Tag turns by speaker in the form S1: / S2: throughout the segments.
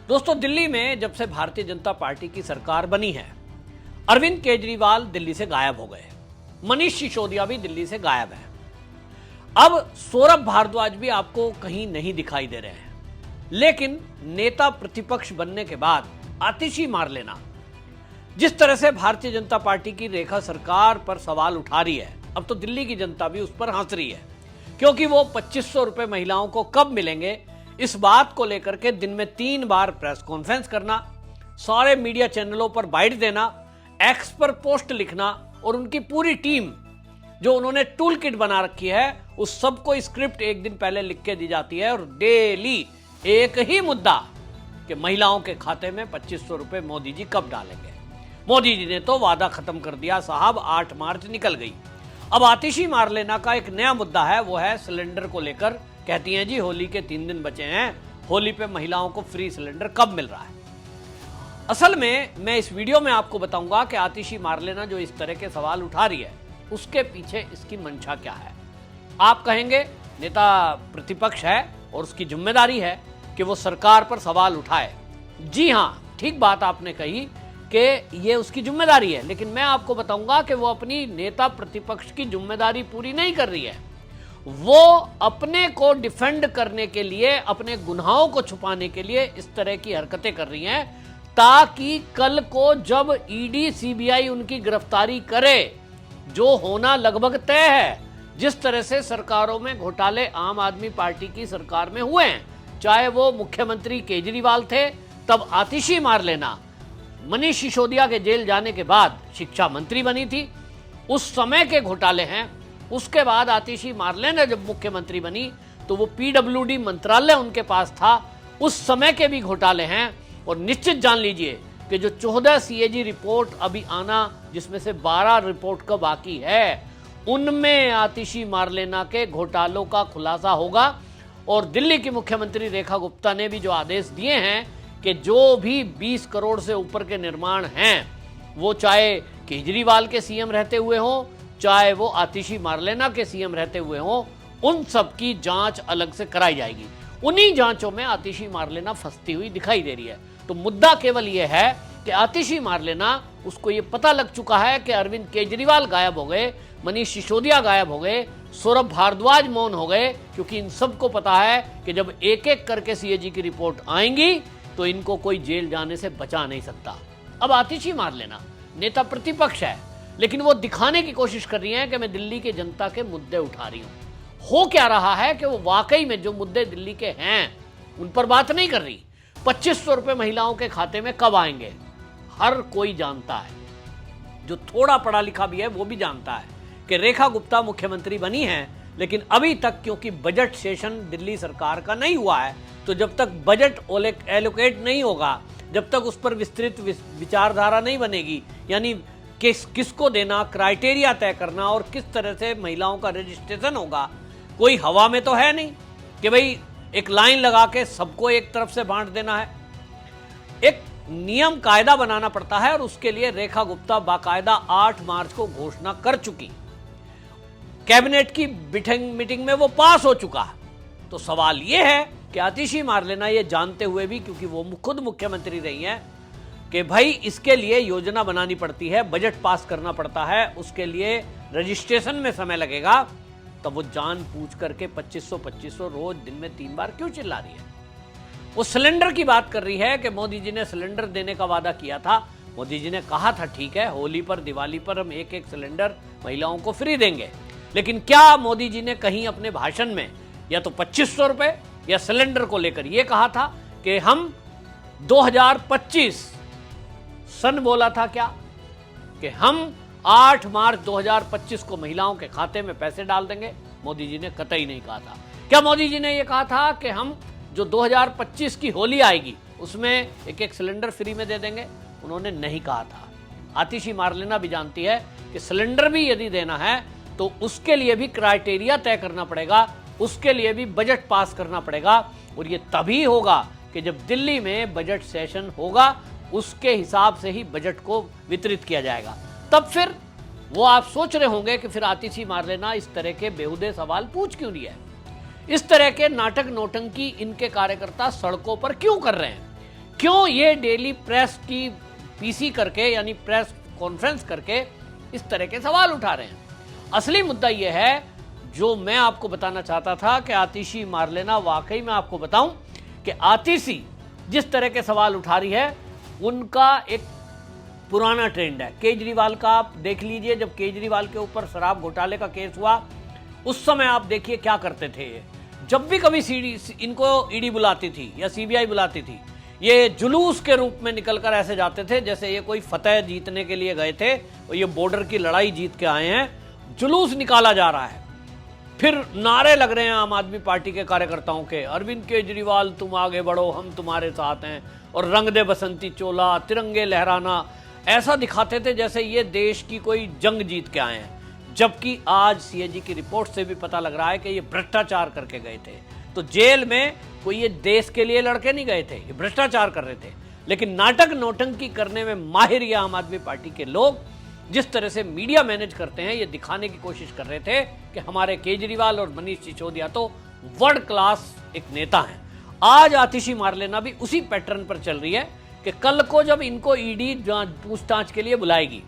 S1: दोस्तों, दिल्ली में जब से भारतीय जनता पार्टी की सरकार बनी है, अरविंद केजरीवाल दिल्ली से गायब हो गए, मनीष सिसोदिया भी दिल्ली से गायब है। अब सौरभ भारद्वाज भी आपको कहीं नहीं दिखाई दे रहे हैं। लेकिन नेता प्रतिपक्ष बनने के बाद आतिशी मार लेना, जिस तरह से भारतीय जनता पार्टी की रेखा सरकार पर सवाल उठा रही है, अब तो दिल्ली की जनता भी उस पर हंस रही है, क्योंकि वो 2500 रुपए महिलाओं को कब मिलेंगे, इस बात को लेकर के दिन में 3 बार प्रेस कॉन्फ्रेंस करना, सारे मीडिया चैनलों पर बाइट देना, एक्स पर पोस्ट लिखना और उनकी पूरी टीम जो उन्होंने टूल किट बना रखी है उस सबको स्क्रिप्ट एक दिन पहले लिख के दी जाती है और डेली एक ही मुद्दा कि महिलाओं के खाते में 2500 रुपए मोदी जी कब डालेंगे। मोदी जी ने तो वादा खत्म कर दिया साहब, 8 मार्च निकल गई। अब आतिशी मार लेना का एक नया मुद्दा है, वो है सिलेंडर को लेकर। कहती हैं जी होली के 3 दिन बचे हैं, होली पे महिलाओं को फ्री सिलेंडर कब मिल रहा है। असल में मैं इस वीडियो में आपको बताऊंगा कि आतिशी मार लेना जो इस तरह के सवाल उठा रही है, उसके पीछे इसकी मंशा क्या है। आप कहेंगे नेता प्रतिपक्ष है और उसकी जिम्मेदारी है कि वो सरकार पर सवाल उठाए। जी हाँ, ठीक बात आपने कही कि ये उसकी जिम्मेदारी है, लेकिन मैं आपको बताऊंगा कि वो अपनी नेता प्रतिपक्ष की जिम्मेदारी पूरी नहीं कर रही है। वो अपने को डिफेंड करने के लिए, अपने गुनाहों को छुपाने के लिए इस तरह की हरकतें कर रही हैं, ताकि कल को जब ईडी सीबीआई उनकी गिरफ्तारी करे, जो होना लगभग तय है, जिस तरह से सरकारों में घोटाले आम आदमी पार्टी की सरकार में हुए हैं, चाहे वो मुख्यमंत्री केजरीवाल थे तब आतिशी मार लेना, मनीष सिसोदिया के जेल जाने के बाद शिक्षा मंत्री बनी थी, उस समय के घोटाले हैं। उसके बाद आतिशी मार लेना जब मुख्यमंत्री बनी तो वो पीडब्ल्यूडी मंत्रालय उनके पास था, उस समय के भी घोटाले हैं। और निश्चित जान लीजिए कि जो 14 सीएजी रिपोर्ट अभी आना, जिसमें से 12 रिपोर्ट का बाकी है, उनमें आतिशी मार लेना के घोटालों का खुलासा होगा। और दिल्ली की मुख्यमंत्री रेखा गुप्ता ने भी जो आदेश दिए हैं कि जो भी 20 करोड़ से ऊपर के निर्माण हैं, वो चाहे केजरीवाल के सीएम रहते हुए हों, चाहे वो आतिशी मार लेना के सीएम रहते हुए हों, उन सब की जांच अलग से कराई जाएगी। उन्हीं जांचों में आतिशी मार लेना फंसती हुई दिखाई दे रही है। तो मुद्दा केवल यह है कि आतिशी मार लेना, उसको ये पता लग चुका है कि अरविंद केजरीवाल गायब हो गए, मनीष सिसोदिया गायब हो गए, सौरभ भारद्वाज मौन हो गए, क्योंकि इन सबको पता है कि जब एक एक करके सीएजी की रिपोर्ट आएंगी तो इनको कोई जेल जाने से बचा नहीं सकता। अब आतिशी मार लेना नेता प्रतिपक्ष है, लेकिन वो दिखाने की कोशिश कर रही है कि मैं दिल्ली के जनता के मुद्दे उठा रही हूं। हो क्या रहा है कि वो वाकई में जो मुद्दे दिल्ली के हैं उन पर बात नहीं कर रही। 2500 रुपए महिलाओं के खाते में कब आएंगे, हर कोई जानता है, जो थोड़ा पढ़ा लिखा भी है वो भी जानता है कि रेखा गुप्ता मुख्यमंत्री बनी है, लेकिन अभी तक क्योंकि बजट सेशन दिल्ली सरकार का नहीं हुआ है, तो जब तक बजट एलोकेट नहीं होगा, जब तक उस पर विस्तृत विचारधारा नहीं बनेगी, यानी किसको देना, क्राइटेरिया तय करना और किस तरह से महिलाओं का रजिस्ट्रेशन होगा, कोई हवा में तो है नहीं कि भाई एक लाइन लगा के सबको एक तरफ से बांट देना है। एक नियम कायदा बनाना पड़ता है और उसके लिए रेखा गुप्ता बाकायदा 8 मार्च को घोषणा कर चुकी, कैबिनेट की मीटिंग में वो पास हो चुका। तो सवाल यह है कि आतिशी मार लेना ये जानते हुए भी, क्योंकि वो खुद मुख्यमंत्री रही हैं, कि भाई इसके लिए योजना बनानी पड़ती है, बजट पास करना पड़ता है, उसके लिए रजिस्ट्रेशन में समय लगेगा, तब वो जान पूछ करके 2500 रोज दिन में 3 बार क्यों चिल्ला रही है। वो सिलेंडर की बात कर रही है कि मोदी जी ने सिलेंडर देने का वादा किया था। मोदी जी ने कहा था ठीक है, होली पर दिवाली पर हम एक एक सिलेंडर महिलाओं को फ्री देंगे, लेकिन क्या मोदी जी ने कहीं अपने भाषण में या तो 2500 रुपए या सिलेंडर को लेकर यह कहा था कि हम 2025 सन बोला था क्या, कि हम 8 मार्च 2025 को महिलाओं के खाते में पैसे डाल देंगे? मोदी जी ने कतई नहीं कहा था। क्या मोदी जी ने यह कहा था कि हम जो 2025 की होली आएगी उसमें एक एक सिलेंडर फ्री में दे देंगे? उन्होंने नहीं कहा था। आतिशी मार लेना भी जानती है कि सिलेंडर भी यदि देना है तो उसके लिए भी क्राइटेरिया तय करना पड़ेगा, उसके लिए भी बजट पास करना पड़ेगा, और ये तभी होगा कि जब दिल्ली में बजट सेशन होगा, उसके हिसाब से ही बजट को वितरित किया जाएगा। तब फिर वो आप सोच रहे होंगे कि फिर आतिशी मार लेना इस तरह के बेहुदे सवाल पूछ क्यों रही है, इस तरह के नाटक नौटंकी इनके कार्यकर्ता सड़कों पर क्यों कर रहे हैं, क्यों ये डेली प्रेस की पीसी करके यानी प्रेस कॉन्फ्रेंस करके इस तरह के सवाल उठा रहे हैं? असली मुद्दा यह है जो मैं आपको बताना चाहता था कि आतिशी मारलेना, वाकई में आपको बताऊं कि आतिशी जिस तरह के सवाल उठा रही है उनका एक पुराना ट्रेंड है। केजरीवाल का आप देख लीजिए, जब केजरीवाल के ऊपर शराब घोटाले का केस हुआ उस समय आप देखिए क्या करते थे। जब भी कभी इनको ईडी बुलाती थी या सीबीआई बुलाती थी, ये जुलूस के रूप में निकलकर ऐसे जाते थे जैसे ये कोई फतेह जीतने के लिए गए थे और ये बॉर्डर की लड़ाई जीत के आए हैं। जुलूस निकाला जा रहा है, फिर नारे लग रहे हैं आम आदमी पार्टी के कार्यकर्ताओं के, अरविंद केजरीवाल तुम आगे बढ़ो, हम तुम्हारे साथ हैं, और रंग दे बसंती चोला, तिरंगे लहराना, ऐसा दिखाते थे जैसे ये देश की कोई जंग जीत के आए हैं। जबकि आज सीएजी की रिपोर्ट से भी पता लग रहा है कि ये भ्रष्टाचार करके गए थे। तो जेल में कोई ये देश के लिए लड़के नहीं गए थे, ये भ्रष्टाचार कर रहे थे। लेकिन नाटक नौटंकी करने में माहिर ये आम आदमी पार्टी के लोग जिस तरह से मीडिया मैनेज करते हैं, ये दिखाने की कोशिश कर रहे थे कि हमारे केजरीवाल और मनीष सिसोदिया तो वर्ल्ड क्लास एक नेता हैं। आज आतिशी मारलेना भी उसी पैटर्न पर चल रही है कि कल को जब इनको ईडी पूछताछ के लिए बुलाएगी,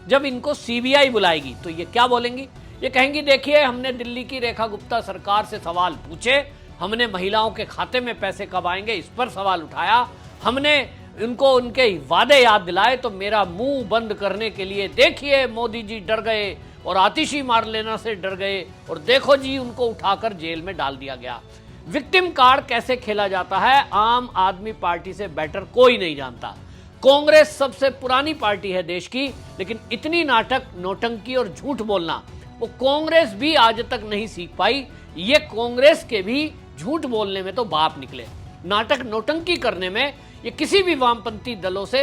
S1: जब इनको सीबीआई बुलाएगी, तो ये क्या बोलेंगी? ये कहेंगी देखिए हमने दिल्ली की रेखा गुप्ता सरकार से सवाल पूछे, हमने महिलाओं के खाते में पैसे कब आएंगे इस पर सवाल उठाया, हमने उनको उनके वादे याद दिलाए, तो मेरा मुंह बंद करने के लिए देखिए मोदी जी डर गए और आतिशी मारलेना से डर गए, और देखो जी उनको उठाकर जेल में डाल दिया गया। विक्टिम कार्ड कैसे खेला जाता है आम आदमी पार्टी से बेटर कोई नहीं जानता। कांग्रेस सबसे पुरानी पार्टी है देश की, लेकिन इतनी नाटक नौटंकी और झूठ बोलना वो कांग्रेस भी आज तक नहीं सीख पाई। ये कांग्रेस के भी झूठ बोलने में तो बाप निकले, नाटक नौटंकी करने में ये किसी भी वामपंथी दलों से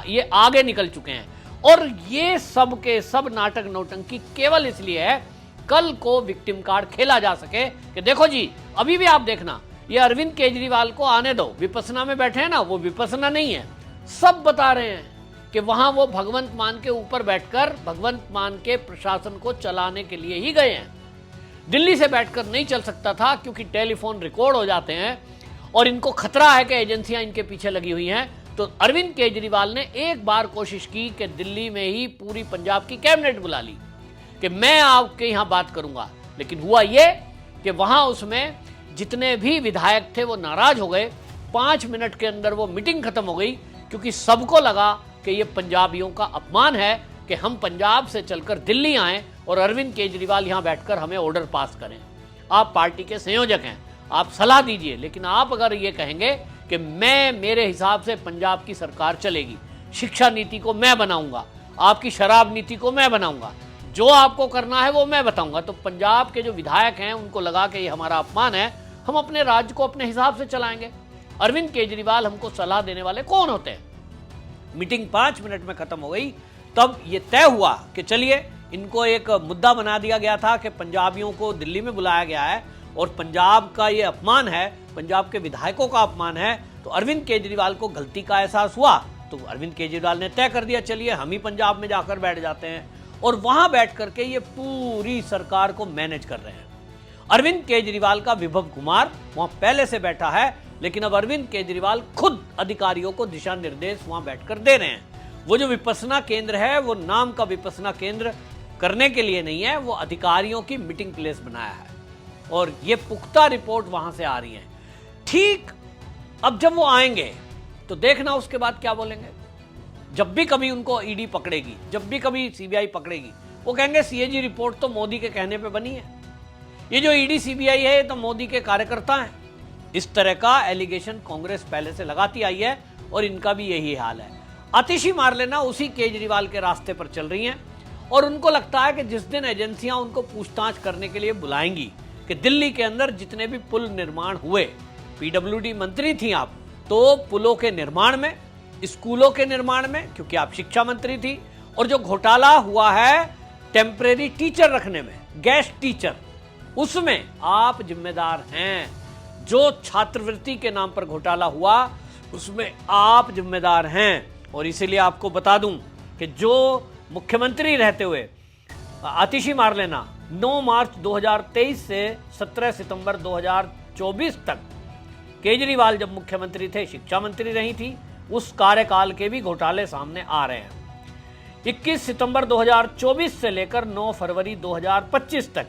S1: ये आगे निकल चुके हैं। और ये सब के सब नाटक नौटंकी केवल इसलिए है कल को विक्टिम कार्ड खेला जा सके कि देखो जी अभी भी आप देखना, ये अरविंद केजरीवाल को आने दो, विपස්සना में बैठे हैं ना, वो विपස්සना नहीं है। सब बता रहे हैं कि वहां वो भगवंत मान के ऊपर बैठकर भगवंत मान के प्रशासन को चलाने के लिए ही गए हैं। दिल्ली से बैठकर नहीं चल सकता था क्योंकि टेलीफोन रिकॉर्ड हो जाते हैं और इनको खतरा है कि एजेंसियां इनके पीछे लगी हुई हैं। तो अरविंद केजरीवाल ने एक बार कोशिश की कि दिल्ली में ही पूरी पंजाब की कैबिनेट बुला ली कि मैं आपके यहाँ बात करूंगा, लेकिन हुआ ये कि वहां उसमें जितने भी विधायक थे वो नाराज हो गए। 5 मिनट के अंदर वो मीटिंग खत्म हो गई क्योंकि सबको लगा कि ये पंजाबियों का अपमान है कि हम पंजाब से चलकर दिल्ली आएं और अरविंद केजरीवाल यहाँ बैठकर हमें ऑर्डर पास करें। आप पार्टी के संयोजक हैं, आप सलाह दीजिए, लेकिन आप अगर ये कहेंगे कि मेरे हिसाब से पंजाब की सरकार चलेगी, शिक्षा नीति को मैं बनाऊंगा, आपकी शराब नीति को मैं बनाऊंगा, जो आपको करना है वो मैं बताऊंगा, तो पंजाब के जो विधायक हैं उनको लगा कि ये हमारा अपमान है, हम अपने राज्य को अपने हिसाब से चलाएंगे। अरविंद केजरीवाल हमको सलाह देने वाले कौन होते हैं? मीटिंग 5 मिनट में खत्म हो गई। तब ये तय हुआ कि चलिए इनको एक मुद्दा बना दिया गया था कि पंजाबियों को दिल्ली में बुलाया गया है और पंजाब का ये अपमान है, पंजाब के विधायकों का अपमान है। तो अरविंद केजरीवाल को गलती का एहसास हुआ, तो अरविंद केजरीवाल ने तय कर दिया चलिए हम ही पंजाब में जाकर बैठ जाते हैं और वहां बैठ करके ये पूरी सरकार को मैनेज कर रहे हैं। अरविंद केजरीवाल का विभव कुमार वहां पहले से बैठा है, लेकिन अब अरविंद केजरीवाल खुद अधिकारियों को दिशा निर्देश वहां बैठकर दे रहे हैं। वो जो विपස්සना केंद्र है वो नाम का विपස්සना केंद्र करने के लिए नहीं है, वो अधिकारियों की मीटिंग प्लेस बनाया है और ये पुख्ता रिपोर्ट वहां से आ रही है। ठीक अब जब वो आएंगे तो देखना उसके बाद क्या बोलेंगे। जब भी कभी उनको ईडी पकड़ेगी, जब भी कभी सीबीआई पकड़ेगी, वो कहेंगे सीएजी रिपोर्ट तो मोदी के कहने पे बनी है, ये जो ईडी सीबीआई है ये तो मोदी के कार्यकर्ता हैं। इस तरह का एलिगेशन कांग्रेस पहले से लगाती आई है और इनका भी यही हाल है। आतिशी मारलेना उसी केजरीवाल के रास्ते पर चल रही हैं और उनको लगता है कि जिस दिन एजेंसियां उनको पूछताछ करने के लिए बुलाएंगी कि दिल्ली के अंदर जितने भी पुल निर्माण हुए, पीडब्ल्यूडी मंत्री थी आप, तो पुलों के निर्माण में, स्कूलों के निर्माण में, क्योंकि आप शिक्षा मंत्री थी, और जो घोटाला हुआ है टेम्परेरी टीचर रखने में, गेस्ट टीचर, उसमें आप जिम्मेदार हैं। जो छात्रवृत्ति के नाम पर घोटाला हुआ उसमें आप जिम्मेदार हैं। और इसीलिए आपको बता दूं कि जो मुख्यमंत्री रहते हुए आतिशी मारलेना 9 मार्च 2023 से 17 सितंबर 2024 तक केजरीवाल जब मुख्यमंत्री थे, शिक्षा मंत्री रही थी, उस कार्यकाल के भी घोटाले सामने आ रहे हैं। 21 सितंबर 2024 से लेकर 9 फरवरी 2025 तक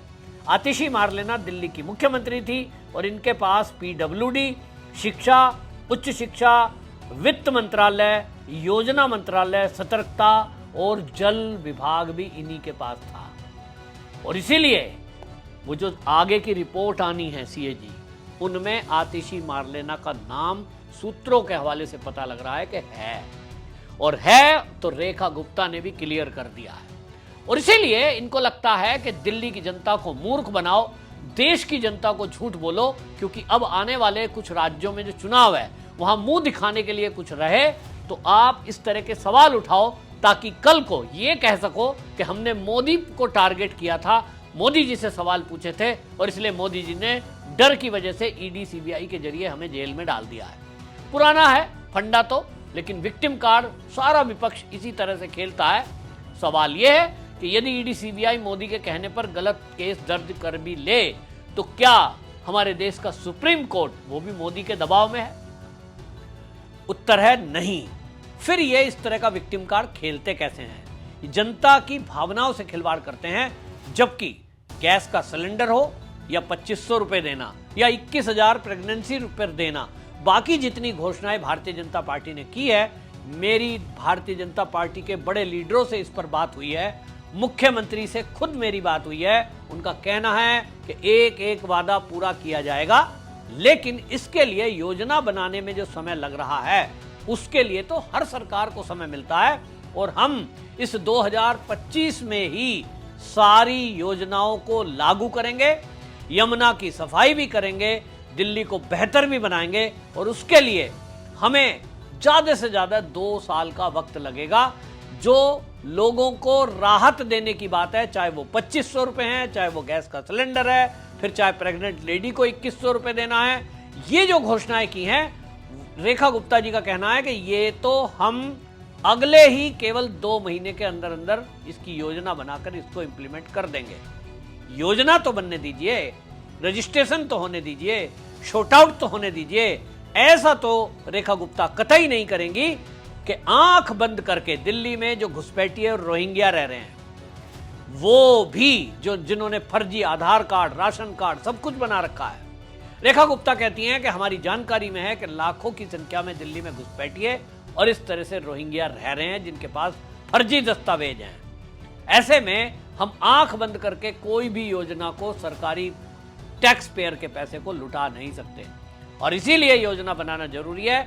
S1: आतिशी मारलेना दिल्ली की मुख्यमंत्री थी और इनके पास पीडब्ल्यूडी, शिक्षा, उच्च शिक्षा, वित्त मंत्रालय, योजना मंत्रालय, सतर्कता और जल विभाग भी इन्हीं के पास था। और इसीलिए वो जो आगे की रिपोर्ट आनी है सीएजी, उनमें आतिशी मारलेना का नाम सूत्रों के हवाले से पता लग रहा है कि है, और है तो रेखा गुप्ता ने भी क्लियर कर दिया है। और इसीलिए इनको लगता है कि दिल्ली की जनता को मूर्ख बनाओ, देश की जनता को झूठ बोलो, क्योंकि अब आने वाले कुछ राज्यों में जो चुनाव है वहां मुंह दिखाने के लिए कुछ रहे, तो आप इस तरह के सवाल उठाओ ताकि कल को ये कह सको कि हमने मोदी को टारगेट किया था, मोदी जी से सवाल पूछे थे और इसलिए मोदी जी ने डर की वजह से ईडी सीबीआई के जरिए हमें जेल में डाल दिया है। पुराना है फंडा तो, लेकिन विक्टिम कार्ड सारा विपक्ष इसी तरह से खेलता है। सवाल यह है कि यदि ईडी सीबीआई मोदी के कहने पर गलत केस दर्ज कर भी ले तो क्या हमारे देश का सुप्रीम कोर्ट वो भी मोदी के दबाव में है? उत्तर है नहीं। फिर ये इस तरह का विक्टिम कार्ड खेलते कैसे हैं? जनता की भावनाओं से खिलवाड़ करते हैं, जबकि गैस का सिलेंडर हो या 2500 रुपए देना या 21,000 प्रेगनेंसी रुपए देना, बाकी जितनी घोषणाएं भारतीय जनता पार्टी ने की है, मेरी भारतीय जनता पार्टी के बड़े लीडरों से इस पर बात हुई है, मुख्यमंत्री से खुद मेरी बात हुई है। उनका कहना है कि एक एक वादा पूरा किया जाएगा, लेकिन इसके लिए योजना बनाने में जो समय लग रहा है उसके लिए तो हर सरकार को समय मिलता है, और हम इस 2025 में ही सारी योजनाओं को लागू करेंगे, यमुना की सफाई भी करेंगे, दिल्ली को बेहतर भी बनाएंगे, और उसके लिए हमें ज्यादा से ज्यादा 2 साल का वक्त लगेगा। जो लोगों को राहत देने की बात है, चाहे वो 2500 रुपए है, चाहे वो गैस का सिलेंडर है, फिर चाहे प्रेग्नेंट लेडी को 2100 रुपए देना है, ये जो घोषणाएं की हैं, रेखा गुप्ता जी का कहना है कि ये तो हम अगले ही केवल 2 महीने के अंदर अंदर इसकी योजना बनाकर इसको इंप्लीमेंट कर देंगे। योजना तो बनने दीजिए, रजिस्ट्रेशन तो होने दीजिए, शॉर्ट आउट तो होने दीजिए। ऐसा तो रेखा गुप्ता कतई नहीं करेंगी कि आंख बंद करके दिल्ली में जो घुसपैठिए और रोहिंग्या रह रहे हैं, वो भी जो जिन्होंने फर्जी आधार कार्ड, राशन कार्ड सब कुछ बना रखा है। रेखा गुप्ता कहती हैं कि हमारी जानकारी में है कि लाखों की संख्या में दिल्ली में घुसपैठिए और इस तरह से रोहिंग्या रह रहे हैं जिनके पास फर्जी दस्तावेज हैं। ऐसे में हम आंख बंद करके कोई भी योजना को, सरकारी टैक्स पेयर के पैसे को लुटा नहीं सकते, और इसीलिए योजना बनाना जरूरी है।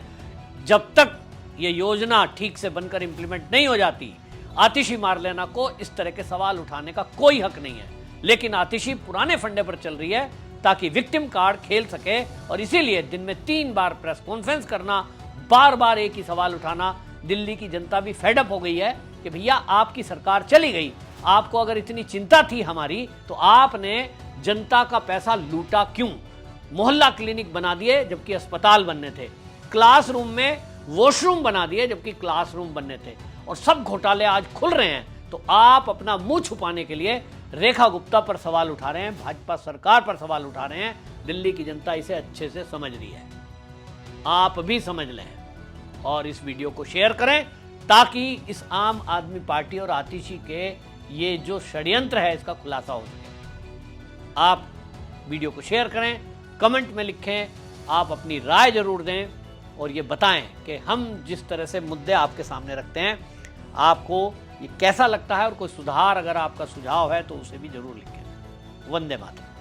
S1: जब तक ये योजना ठीक से बनकर इंप्लीमेंट नहीं हो जाती, आतिशी मारलेना को इस तरह के सवाल उठाने का कोई हक नहीं है। लेकिन आतिशी पुराने फंडे पर चल रही है ताकि विक्टिम कार्ड खेल सके, और इसीलिए दिन में 3 बार प्रेस कॉन्फ्रेंस करना, बार बार एक ही सवाल उठाना। दिल्ली की जनता भी फेडअप हो गई है कि भैया आपकी सरकार चली गई, आपको अगर इतनी चिंता थी हमारी तो आपने जनता का पैसा लूटा क्यों? मोहल्ला क्लिनिक बना दिए जबकि अस्पताल बनने थे, क्लासरूम में वॉशरूम बना दिए जबकि क्लासरूम बनने थे, और सब घोटाले आज खुल रहे हैं। तो आप अपना मुंह छुपाने के लिए रेखा गुप्ता पर सवाल उठा रहे हैं, भाजपा सरकार पर सवाल उठा रहे हैं। दिल्ली की जनता इसे अच्छे से समझ रही है, आप भी समझ लें, और इस वीडियो को शेयर करें ताकि इस आम आदमी पार्टी और आतिशी के ये जो षड्यंत्र है इसका खुलासा हो सके। आप वीडियो को शेयर करें, कमेंट में लिखें, आप अपनी राय जरूर दें, और ये बताएं कि हम जिस तरह से मुद्दे आपके सामने रखते हैं आपको ये कैसा लगता है, और कोई सुधार अगर आपका सुझाव है तो उसे भी जरूर लिखें। वंदे मातरम।